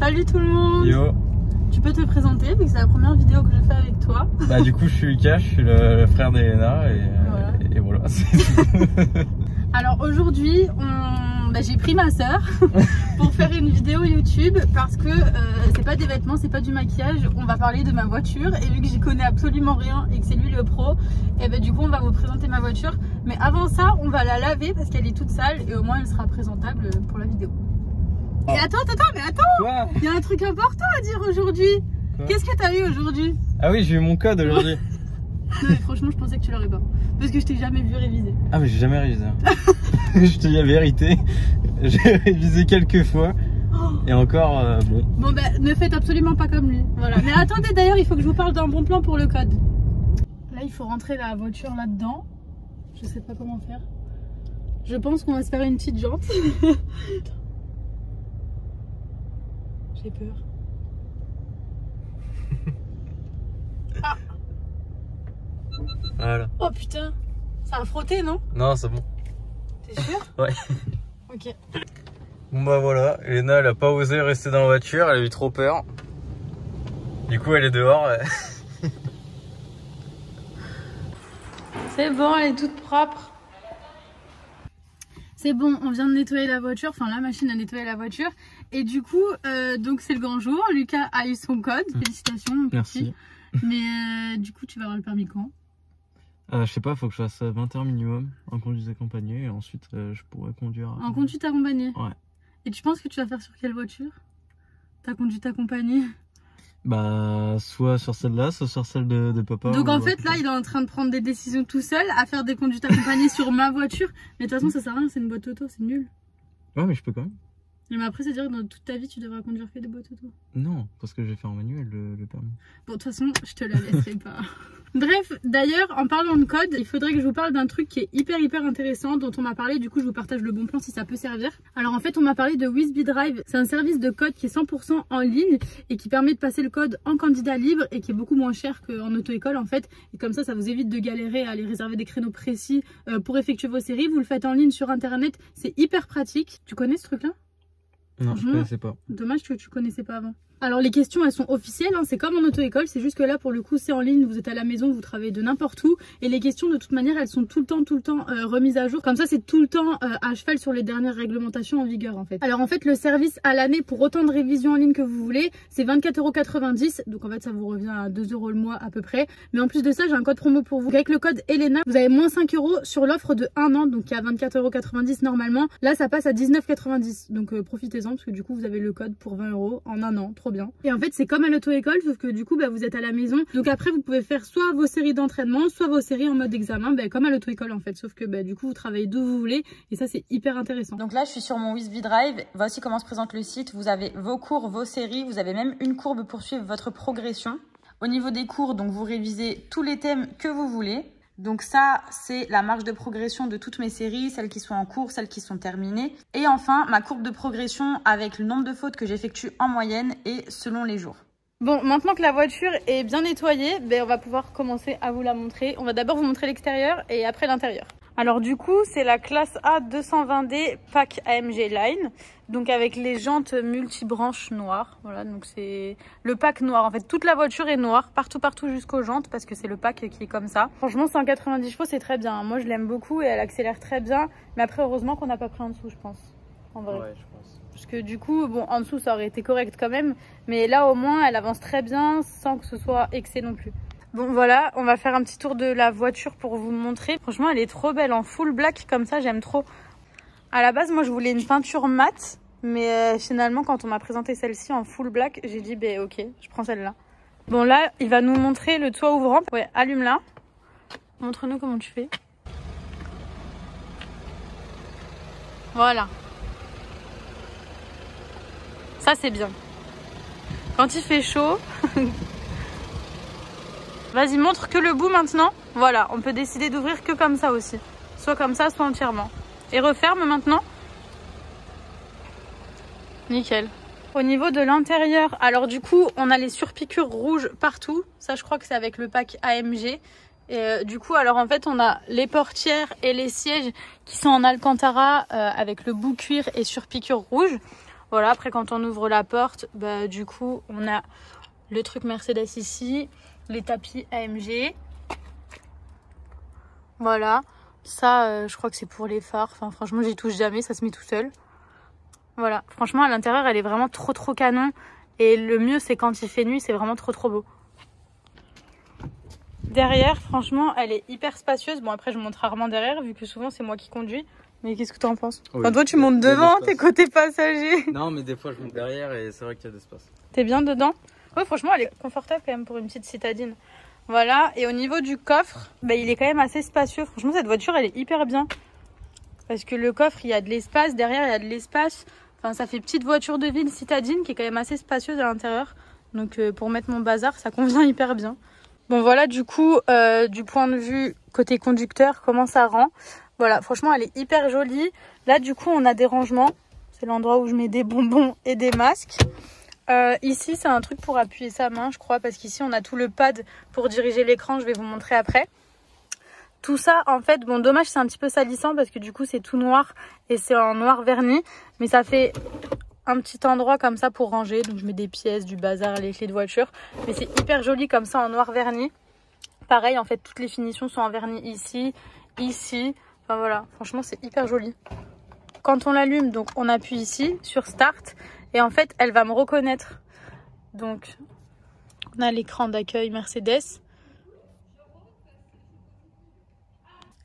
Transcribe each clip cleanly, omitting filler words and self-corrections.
Salut tout le monde. Yo. Tu peux te présenter vu que c'est la première vidéo que je fais avec toi. Bah du coup je suis Lucas, je suis le frère d'Elena et voilà. Alors aujourd'hui j'ai pris ma soeur pour faire une vidéo YouTube parce que c'est pas des vêtements, c'est pas du maquillage, on va parler de ma voiture et vu que j'y connais absolument rien et que c'est lui le pro, et du coup on va vous présenter ma voiture. Mais avant ça on va la laver parce qu'elle est toute sale et au moins elle sera présentable pour la vidéo. Et attends, Quoi? Il y a un truc important à dire aujourd'hui. Qu'est-ce que t'as eu aujourd'hui? Ah oui, j'ai eu mon code aujourd'hui. Non mais franchement je pensais que tu l'aurais pas. Parce que je t'ai jamais vu réviser. Ah mais j'ai jamais révisé. Je te dis la vérité. J'ai révisé quelques fois. Et encore bon. Bon ne faites absolument pas comme lui. Voilà. Mais attendez d'ailleurs il faut que je vous parle d'un bon plan pour le code. Là il faut rentrer la voiture là-dedans. Je sais pas comment faire. Je pense qu'on va se faire une petite jante. J'ai peur. Ah. Voilà. Oh putain, ça a frotté non? Non, c'est bon. T'es sûr? Ouais. Ok. Bon bah voilà, Elena elle a pas osé rester dans la voiture, elle a eu trop peur. Du coup elle est dehors. C'est bon, elle est toute propre. C'est bon, on vient de nettoyer la voiture, enfin la machine a nettoyé la voiture. Et du coup, donc c'est le grand jour, Lucas a eu son code, félicitations mon petit. Merci. Mais du coup tu vas avoir le permis quand? Je sais pas, faut que je fasse 20 heures minimum en conduite accompagnée et ensuite je pourrais conduire. En conduite accompagnée? Ouais. Et tu penses que tu vas faire sur quelle voiture? Ta conduite accompagnée? Bah soit sur celle-là, soit sur celle de papa. Donc en fait là il est en train de prendre des décisions tout seul, à faire des conduites accompagnées sur ma voiture. Mais de toute façon ça sert à rien, c'est une boîte auto, c'est nul. Ouais mais je peux quand même. Mais après c'est dire que dans toute ta vie tu devras conduire que des boîtes auto. Non, parce que j'ai fait en manuel le permis. Bon de toute façon je te la laisserai pas. Bref, d'ailleurs en parlant de code, il faudrait que je vous parle d'un truc qui est hyper intéressant, dont on m'a parlé, du coup je vous partage le bon plan si ça peut servir. Alors en fait on m'a parlé de Wizbee Drive, c'est un service de code qui est 100% en ligne et qui permet de passer le code en candidat libre et qui est beaucoup moins cher qu'en auto-école en fait. Et comme ça vous évite de galérer à aller réserver des créneaux précis pour effectuer vos séries, vous le faites en ligne sur internet, c'est hyper pratique. Tu connais ce truc là? Non, je connaissais pas. Dommage que tu connaissais pas avant. Alors les questions elles sont officielles, hein, c'est comme en auto-école, c'est juste que là pour le coup c'est en ligne, vous êtes à la maison, vous travaillez de n'importe où et les questions de toute manière elles sont tout le temps remises à jour. Comme ça c'est tout le temps à cheval sur les dernières réglementations en vigueur en fait. Alors en fait le service à l'année pour autant de révisions en ligne que vous voulez c'est 24,90 €, donc en fait ça vous revient à 2 € le mois à peu près. Mais en plus de ça j'ai un code promo pour vous. Avec le code Elena vous avez moins 5 € sur l'offre de 1 an, donc qui est à 24,90 € normalement. Là ça passe à 19,90 €, donc profitez-en parce que du coup vous avez le code pour 20 € en un an, trop bien. Et en fait c'est comme à l'auto-école sauf que du coup vous êtes à la maison, donc après vous pouvez faire soit vos séries d'entraînement soit vos séries en mode examen, comme à l'auto-école en fait, sauf que du coup vous travaillez d'où vous voulez et ça c'est hyper intéressant. Donc là je suis sur mon Wizbee Drive, voici comment se présente le site. Vous avez vos cours, vos séries, vous avez même une courbe pour suivre votre progression. Au niveau des cours, donc vous révisez tous les thèmes que vous voulez. Donc ça, c'est la marge de progression de toutes mes séries, celles qui sont en cours, celles qui sont terminées. Et enfin, ma courbe de progression avec le nombre de fautes que j'effectue en moyenne et selon les jours. Bon, maintenant que la voiture est bien nettoyée, on va pouvoir commencer à vous la montrer. On va d'abord vous montrer l'extérieur et après l'intérieur. Alors du coup, c'est la classe A 220D pack AMG Line, donc avec les jantes multibranches noires. Voilà, donc c'est le pack noir. En fait, toute la voiture est noire, partout jusqu'aux jantes, parce que c'est le pack qui est comme ça. Franchement, 190 chevaux, c'est très bien. Moi, je l'aime beaucoup et elle accélère très bien. Mais après, heureusement qu'on n'a pas pris en dessous, je pense. En vrai. Ouais, je pense. Parce que du coup, bon, en dessous, ça aurait été correct quand même. Mais là, au moins, elle avance très bien sans que ce soit excès non plus. Bon voilà, on va faire un petit tour de la voiture pour vous montrer. Franchement, elle est trop belle en full black comme ça, j'aime trop. À la base, moi, je voulais une peinture mate. Mais finalement, quand on m'a présenté celle-ci en full black, j'ai dit, ok, je prends celle-là. Bon là, il va nous montrer le toit ouvrant. Ouais, allume-la. Montre-nous comment tu fais. Voilà. Ça, c'est bien. Quand il fait chaud... Vas-y, montre que le bout maintenant. Voilà, on peut décider d'ouvrir que comme ça aussi. Soit comme ça, soit entièrement. Et referme maintenant. Nickel. Au niveau de l'intérieur, alors du coup, on a les surpiqûres rouges partout. Ça, je crois que c'est avec le pack AMG. Et du coup, alors en fait, on a les portières et les sièges qui sont en Alcantara avec le bout cuir et surpiqûre rouge. Voilà, après quand on ouvre la porte, bah, du coup on a le truc Mercedes ici, les tapis AMG. Voilà, ça je crois que c'est pour les phares, enfin franchement j'y touche jamais, ça se met tout seul. Voilà, franchement à l'intérieur elle est vraiment trop canon. Et le mieux c'est quand il fait nuit, c'est vraiment trop beau. Derrière, franchement, elle est hyper spacieuse. Bon, après, je monte rarement derrière, vu que souvent, c'est moi qui conduis. Mais qu'est-ce que tu en penses? Oui. Enfin, toi, tu montes devant, t'es côté passager. Non, mais des fois, je monte derrière et c'est vrai qu'il y a de l'espace. T'es bien dedans? Ouais, franchement, elle est confortable quand même pour une petite citadine. Voilà, et au niveau du coffre, bah, il est quand même assez spacieux. Franchement, cette voiture, elle est hyper bien. Parce que le coffre, il y a de l'espace. Derrière, il y a de l'espace. Enfin, ça fait petite voiture de ville citadine qui est quand même assez spacieuse à l'intérieur. Donc, pour mettre mon bazar, ça convient hyper bien. Bon voilà du coup du point de vue côté conducteur comment ça rend. Voilà franchement elle est hyper jolie. Là du coup on a des rangements. C'est l'endroit où je mets des bonbons et des masques. Ici c'est un truc pour appuyer sa main je crois. Parce qu'ici on a tout le pad pour diriger l'écran. Je vais vous montrer après. Tout ça en fait bon dommage c'est un petit peu salissant. Parce que du coup c'est tout noir. Et c'est en noir verni. Mais ça fait un petit endroit comme ça pour ranger, donc je mets des pièces, du bazar, les clés de voiture, mais c'est hyper joli comme ça en noir verni. Pareil en fait toutes les finitions sont en vernis ici, enfin voilà, franchement c'est hyper joli. Quand on l'allume donc on appuie ici sur start et en fait elle va me reconnaître. Donc on a l'écran d'accueil Mercedes.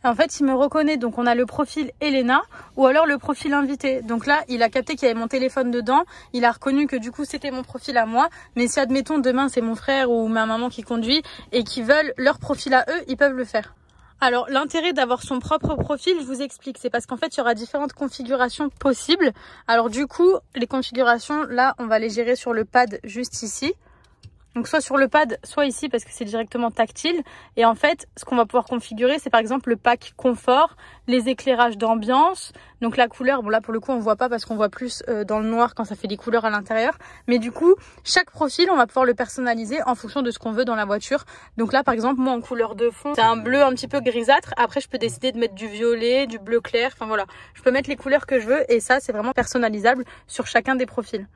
En fait, il me reconnaît, donc on a le profil Elena ou alors le profil invité. Donc là, il a capté qu'il y avait mon téléphone dedans. Il a reconnu que du coup, c'était mon profil à moi. Mais si, admettons, demain, c'est mon frère ou ma maman qui conduit et qui veulent leur profil à eux, ils peuvent le faire. Alors, l'intérêt d'avoir son propre profil, je vous explique. C'est parce qu'en fait, il y aura différentes configurations possibles. Alors du coup, les configurations, là, on va les gérer sur le pad juste ici. Donc soit sur le pad, soit ici parce que c'est directement tactile. Et en fait, ce qu'on va pouvoir configurer, c'est par exemple le pack confort, les éclairages d'ambiance. Donc la couleur, bon là pour le coup on voit pas parce qu'on voit plus dans le noir quand ça fait des couleurs à l'intérieur. Mais du coup, chaque profil, on va pouvoir le personnaliser en fonction de ce qu'on veut dans la voiture. Donc là par exemple, moi en couleur de fond, c'est un bleu un petit peu grisâtre. Après je peux décider de mettre du violet, du bleu clair. Enfin voilà, je peux mettre les couleurs que je veux et ça c'est vraiment personnalisable sur chacun des profils.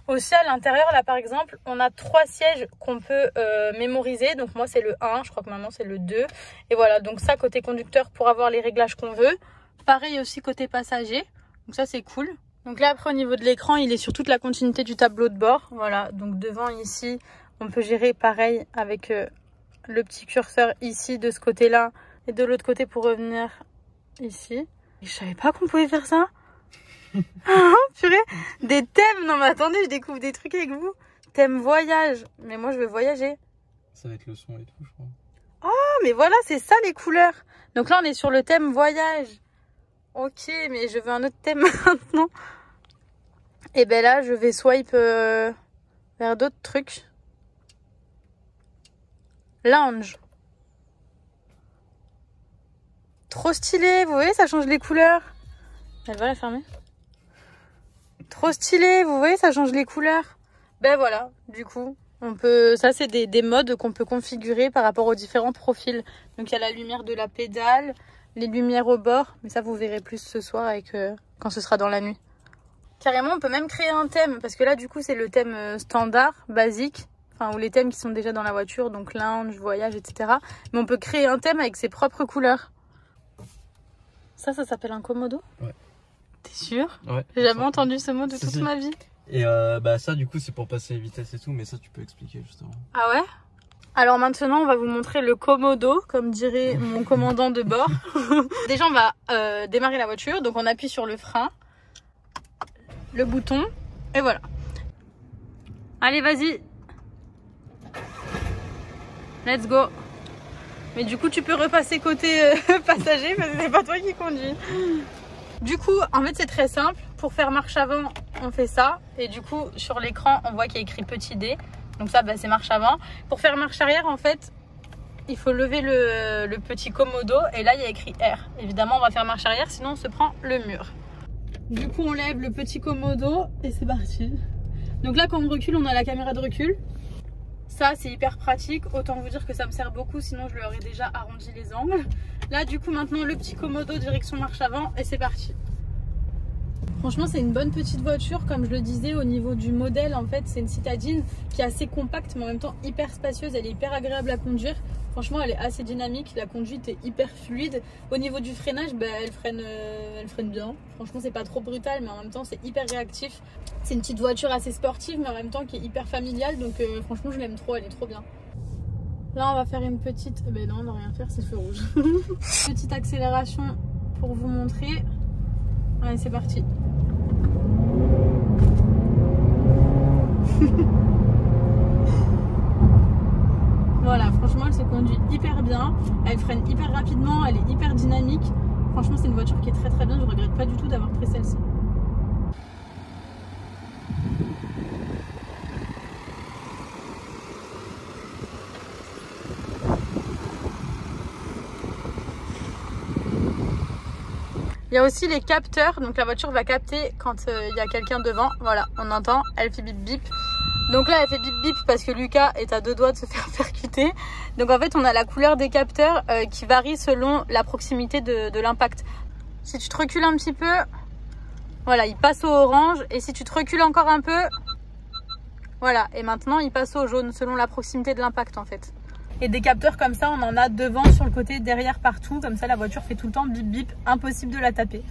Aussi à l'intérieur là par exemple on a 3 sièges qu'on peut mémoriser. Donc moi c'est le 1, je crois que maintenant c'est le 2. Et voilà donc ça côté conducteur pour avoir les réglages qu'on veut. Pareil aussi côté passager. Donc ça c'est cool. Donc là après au niveau de l'écran il est sur toute la continuité du tableau de bord. Voilà donc devant ici on peut gérer pareil avec le petit curseur ici de ce côté là. Et de l'autre côté pour revenir ici. Et je savais pas qu'on pouvait faire ça. Oh, purée, des thèmes. Non mais attendez, je découvre des trucs avec vous. Thème voyage. Mais moi je veux voyager. Ça va être le son et tout je crois. Oh mais voilà c'est ça les couleurs. Donc là on est sur le thème voyage. Ok mais je veux un autre thème maintenant. Et ben là je vais swipe vers d'autres trucs. Lounge. Trop stylé, vous voyez ça change les couleurs. Elle va la fermer. Trop stylé, vous voyez ça change les couleurs. Ben voilà, du coup, on peut. Ça c'est des modes qu'on peut configurer par rapport aux différents profils. Donc il y a la lumière de la pédale, les lumières au bord, mais ça vous verrez plus ce soir avec quand ce sera dans la nuit. Carrément, on peut même créer un thème parce que là du coup c'est le thème standard, basique, enfin ou les thèmes qui sont déjà dans la voiture, donc lounge, voyage, etc. Mais on peut créer un thème avec ses propres couleurs. Ça s'appelle un Komodo? Ouais. T'es sûr? Ouais. J'ai jamais entendu ce mot de toute ma vie. Et bah ça du coup c'est pour passer les vitesses et tout, mais ça tu peux expliquer justement. Ah ouais? Alors maintenant on va vous montrer le Komodo, comme dirait mon commandant de bord. Déjà on va démarrer la voiture, donc on appuie sur le frein, le bouton, et voilà. Allez vas-y. Let's go. Mais du coup tu peux repasser côté passager parce que c'est pas toi qui conduis. Du coup en fait c'est très simple. Pour faire marche avant on fait ça. Et du coup sur l'écran on voit qu'il y a écrit petit D. Donc ça bah, c'est marche avant. Pour faire marche arrière en fait il faut lever le petit Komodo. Et là il y a écrit R. Évidemment on va faire marche arrière sinon on se prend le mur. Du coup on lève le petit Komodo et c'est parti. Donc là quand on recule on a la caméra de recul. Ça c'est hyper pratique, autant vous dire que ça me sert beaucoup, sinon je lui aurais déjà arrondi les angles. Là du coup maintenant le petit Komodo direction marche avant et c'est parti. Franchement, c'est une bonne petite voiture. Comme je le disais, au niveau du modèle, en fait, c'est une citadine qui est assez compacte, mais en même temps hyper spacieuse. Elle est hyper agréable à conduire. Franchement, elle est assez dynamique. La conduite est hyper fluide. Au niveau du freinage, elle freine bien. Franchement, c'est pas trop brutal, mais en même temps, c'est hyper réactif. C'est une petite voiture assez sportive, mais en même temps qui est hyper familiale. Donc, franchement, je l'aime trop. Elle est trop bien. Là, on va faire une petite... non, on va rien faire, c'est le feu rouge. Petite accélération pour vous montrer. Allez, c'est parti. Voilà, franchement elle se conduit hyper bien, elle freine hyper rapidement, elle est hyper dynamique. Franchement c'est une voiture qui est très bien, je regrette pas du tout d'avoir pris celle-ci. Il y a aussi les capteurs, donc la voiture va capter quand il y a quelqu'un devant. Voilà, on entend, elle fait bip bip. Donc là elle fait bip bip parce que Lucas est à 2 doigts de se faire percuter. Donc en fait on a la couleur des capteurs qui varie selon la proximité de l'impact. Si tu te recules un petit peu, voilà, il passe au orange. Et si tu te recules encore un peu, voilà, et maintenant il passe au jaune selon la proximité de l'impact en fait. Et des capteurs comme ça, on en a devant, sur le côté, derrière, partout. Comme ça, la voiture fait tout le temps bip bip, impossible de la taper.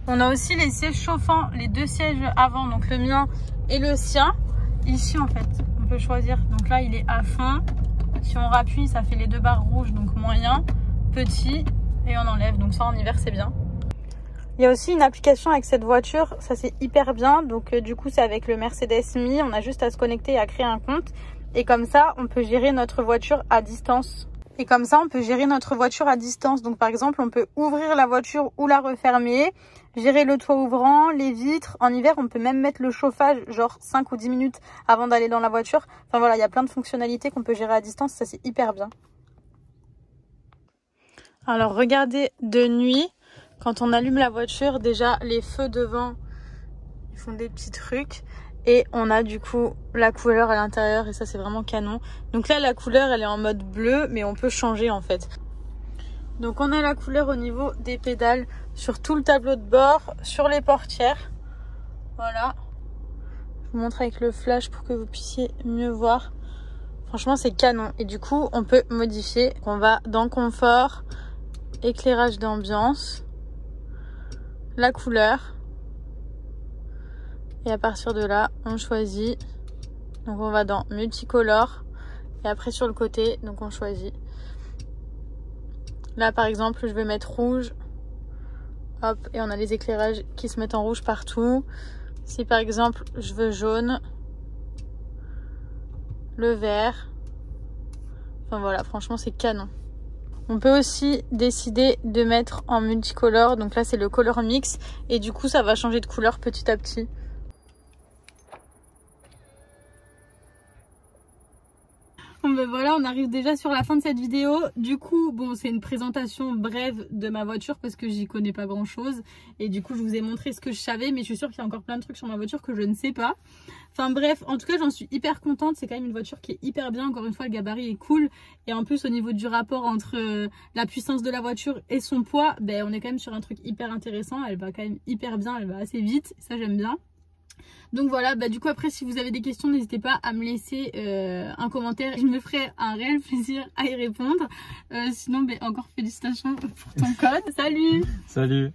On a aussi les sièges chauffants, les 2 sièges avant, donc le mien et le sien. Ici, en fait, on peut choisir. Donc là, il est à fond. Si on rappuie, ça fait les 2 barres rouges, donc moyen, petit, et on enlève. Donc ça, en hiver, c'est bien. Il y a aussi une application avec cette voiture, ça c'est hyper bien. Donc du coup, c'est avec le Mercedes Me. On a juste à se connecter et à créer un compte. Et comme ça, on peut gérer notre voiture à distance. Donc par exemple, on peut ouvrir la voiture ou la refermer, gérer le toit ouvrant, les vitres. En hiver, on peut même mettre le chauffage, genre 5 ou 10 minutes avant d'aller dans la voiture. Enfin voilà, il y a plein de fonctionnalités qu'on peut gérer à distance, ça c'est hyper bien. Alors regardez, de nuit, quand on allume la voiture, déjà les feux devant, ils font des petits trucs. Et on a du coup la couleur à l'intérieur et ça c'est vraiment canon. Donc là la couleur elle est en mode bleu mais on peut changer en fait. Donc on a la couleur au niveau des pédales sur tout le tableau de bord, sur les portières. Voilà. Je vous montre avec le flash pour que vous puissiez mieux voir. Franchement c'est canon. Et du coup on peut modifier. On va dans confort, éclairage d'ambiance, la couleur. Et à partir de là, on choisit. Donc on va dans multicolore. Et après sur le côté, donc on choisit. Là par exemple, je vais mettre rouge. Hop, et on a les éclairages qui se mettent en rouge partout. Si par exemple, je veux jaune. Le vert. Enfin voilà, franchement c'est canon. On peut aussi décider de mettre en multicolore. Donc là c'est le color mix. Et du coup ça va changer de couleur petit à petit. Bon ben voilà, on arrive déjà sur la fin de cette vidéo. Du coup, bon, c'est une présentation brève de ma voiture parce que j'y connais pas grand chose. Et du coup, je vous ai montré ce que je savais, mais je suis sûre qu'il y a encore plein de trucs sur ma voiture que je ne sais pas. Enfin bref, en tout cas, j'en suis hyper contente. C'est quand même une voiture qui est hyper bien. Encore une fois, le gabarit est cool. Et en plus, au niveau du rapport entre la puissance de la voiture et son poids, ben, on est quand même sur un truc hyper intéressant. Elle va quand même hyper bien, elle va assez vite. Ça, j'aime bien. Donc voilà, bah du coup après si vous avez des questions n'hésitez pas à me laisser un commentaire, je me ferai un réel plaisir à y répondre. Sinon bah, encore félicitations pour ton code, salut. Salut.